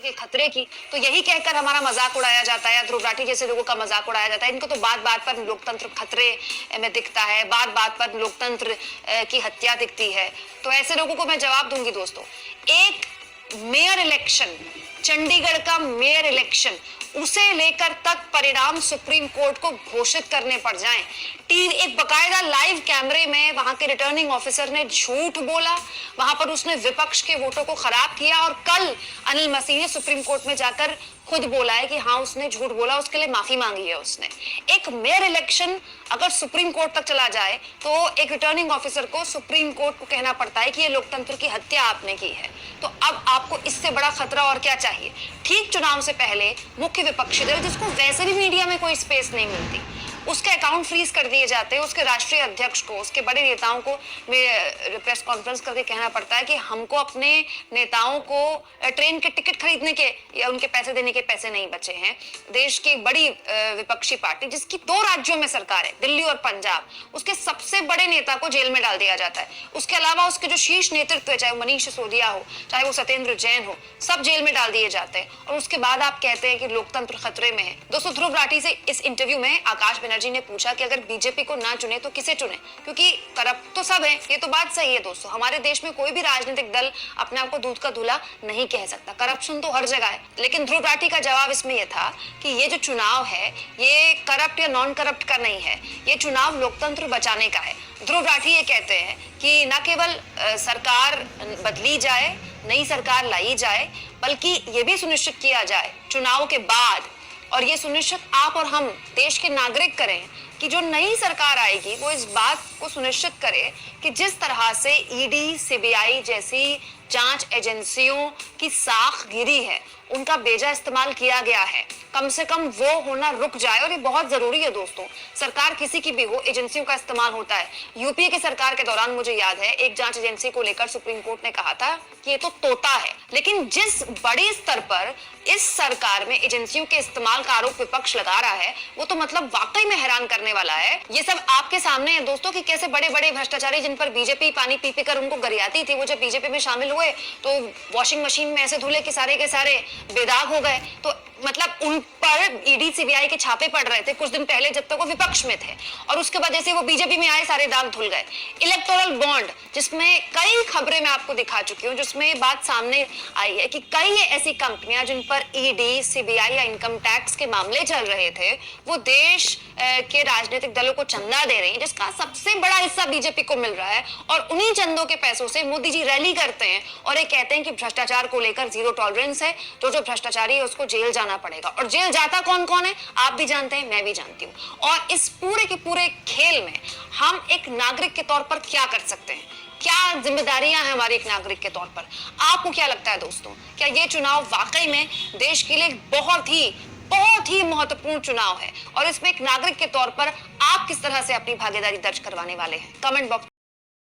के खतरे की, तो यही कहकर हमारा मजाक उड़ाया जाता है, ध्रुव राठी जैसे लोगों का मजाक उड़ाया जाता है। इनको तो बात बात पर लोकतंत्र खतरे में दिखता है, बात बात पर लोकतंत्र की हत्या दिखती है। तो ऐसे लोगों को मैं जवाब दूंगी दोस्तों, एक मेयर इलेक्शन, चंडीगढ़ का मेयर इलेक्शन, उसे लेकर तक परिणाम सुप्रीम कोर्ट को घोषित करने पड़ जाएं, एक बकायदा लाइव कैमरे में वहां के रिटर्निंग ऑफिसर ने झूठ बोला, वहां पर उसने विपक्ष के वोटों को खराब किया, और कल अनिल मसीह ने सुप्रीम कोर्ट में जाकर खुद बोला है कि हाँ उसने झूठ बोला, उसके लिए माफी मांगी है उसने। एक मेयर इलेक्शन अगर सुप्रीम कोर्ट तक चला जाए तो एक रिटर्निंग ऑफिसर को सुप्रीम कोर्ट को कहना पड़ता है कि ये लोकतंत्र की हत्या आपने की है। तो अब आपको इससे बड़ा खतरा और क्या चाहिए। ठीक चुनाव से पहले मुख्य विपक्षी दल, जिसको वैसे भी मीडिया में कोई स्पेस नहीं मिलती, उसके अकाउंट फ्रीज कर दिए जाते हैं, उसके राष्ट्रीय अध्यक्ष को, उसके बड़े नेताओं को प्रेस कॉन्फ्रेंस करके कहना पड़ता है कि हमको अपने नेताओं को ट्रेन के टिकट खरीदने के या उनके पैसे देने के पैसे नहीं बचे हैं। देश की बड़ी विपक्षी पार्टी जिसकी 2 राज्यों में सरकार है, दिल्ली और पंजाब, उसके सबसे बड़े नेता को जेल में डाल दिया जाता है। उसके अलावा उसके जो शीर्ष नेतृत्व है, चाहे वो मनीष सिसोदिया हो, चाहे वो सत्येंद्र जैन हो, सब जेल में डाल दिए जाते हैं। और उसके बाद आप कहते हैं कि लोकतंत्र खतरे में है। दोस्तों, ध्रुव राठी से इस इंटरव्यू में आकाश बनर्जी ने पूछा कि अगर बीजेपी को ना चुने तो किसे चुने, क्योंकि करप्ट तो सब है। ये तो बात सही है दोस्तों, हमारे देश में कोई भी राजनीतिक दल अपने आप को दूध का धुला नहीं कह सकता, करप्शन तो हर जगह है। लेकिन ध्रुव राठी का जवाब इसमें यह था कि ये जो चुनाव है ये करप्ट या नॉन करप्ट का नहीं है, ये चुनाव लोकतंत्र बचाने का है। ध्रुव राठी ये कहते हैं कि न केवल सरकार बदली जाए, नई सरकार लाई जाए, बल्कि ये भी सुनिश्चित किया जाए चुनाव के बाद, और ये सुनिश्चित आप और हम देश के नागरिक करें कि जो नई सरकार आएगी वो इस बात को सुनिश्चित करे कि जिस तरह से ईडी, सीबीआई जैसी जांच एजेंसियों की साख गिरी है, उनका बेजा इस्तेमाल किया गया है, कम से कम वो होना रुक जाए। और ये बहुत जरूरी है दोस्तों, सरकार किसी की भी हो, एजेंसियों का इस्तेमाल होता है। यूपीए की सरकार के दौरान मुझे याद है एक जांच एजेंसी को लेकर सुप्रीम कोर्ट ने कहा था कि ये तो तोता है। लेकिन जिस बड़े स्तर पर इस सरकार में एजेंसियों के इस्तेमाल का आरोप विपक्ष लगा रहा है, वो तो मतलब वाकई में हैरान करने वाला है। ये सब आपके सामने है दोस्तों कि कैसे बड़े बड़े भ्रष्टाचारी, जिन पर बीजेपी पानी पी पी कर उनको गरियाती थी, वो जब बीजेपी में शामिल हुए तो वॉशिंग मशीन में ऐसे धुले कि सारे के सारे बेदाग हो गए। तो मतलब उन पर ईडी, सीबीआई के छापे पड़ रहे थे कुछ दिन पहले जब तक वो विपक्ष में थे, और उसके बाद जैसे वो बीजेपी में आए सारे दाग धुल गए। इलेक्टोरल बॉन्ड, जिसमें कई खबरें मैं आपको दिखा चुकी हूँ, जिसमें बात सामने आई है कि कई ऐसी कंपनियां जिन पर ईडी, सीबीआई या इनकम टैक्स के मामले चल रहे थे, वो देश के राजनीतिक दलों को चंदा दे रही है, जिसका सबसे बड़ा हिस्सा बीजेपी को मिल रहा है। और उन्हीं चंदों के पैसों से मोदी जी रैली करते हैं और ये कहते हैं कि भ्रष्टाचार को लेकर जीरो टॉलरेंस है, जो भ्रष्टाचारी है उसको जेल जाना पड़ेगा। और जेल जाता कौन कौन है आप भी जानते हैं, मैं भी जानती हूँ। और इस पूरे के पूरे खेल में हम एक नागरिक के तौर पर क्या कर सकते हैं, क्या जिम्मेदारियां हैं हमारे एक नागरिक के तौर पर। आपको क्या लगता है दोस्तों, क्या ये चुनाव वाकई में देश के लिए बहुत ही महत्वपूर्ण चुनाव है, और इसमें एक नागरिक के तौर पर आप किस तरह से अपनी भागीदारी दर्ज करवाने वाले हैं? Comment box